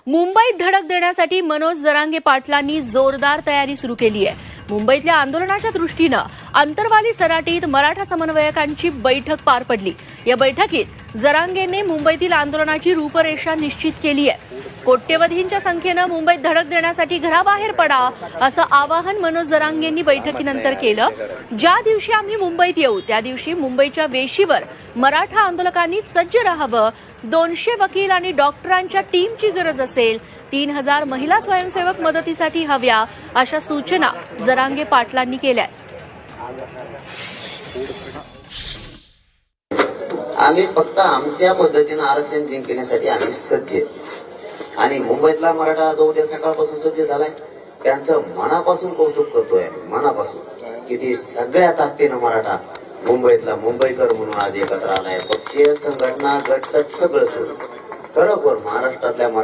मुंबईत धडक देण्यासाठी मनोज जरांगे पाटलांनी जोरदार तयारी सुरू केली आहे। मुंबईतल्या आंदोलनाच्या दृष्टीनं अंतरवाली सराटीत मराठा समन्वयकांची बैठक पार पडली। या बैठकीत जरांगेंनी मुंबईतील आंदोलनाची रूपरेषा निश्चित केली आहे। कोट्यवधींच्या संख्येनं मुंबईत धडक देण्यासाठी घराबाहेर पडा असं आवाहन मनोज जरांगेंनी बैठकीनंतर केलं। ज्या दिवशी आम्ही मुंबईत येऊ त्या दिवशी मुंबईच्या वेशीवर मराठा आंदोलकांनी सज्ज राहावं। 200 वकील आणि डॉक्टरांच्या टीमची गरज असेल। 3000 महिला स्वयंसेवक मदतीसाठी हव्या अशा सूचना जरांगे पाटलांनी केल्या। आम्ही फक्त आमच्या पद्धतीने आरक्षण जिंकण्यासाठी आम्ही सज्ज आणि मुंबईतला मराठा जो उद्या सकाळपासून सज्ज झालाय त्यांचं मनापासून कौतुक करतोय। मनापासून किती सगळ्या ताकदीनं मराठा मुंबईतला मुंबईकर म्हणून आज एकत्र आलाय। पक्षीय संघटना गट सगळं सोडून खरोखर महाराष्ट्रातल्या मराठा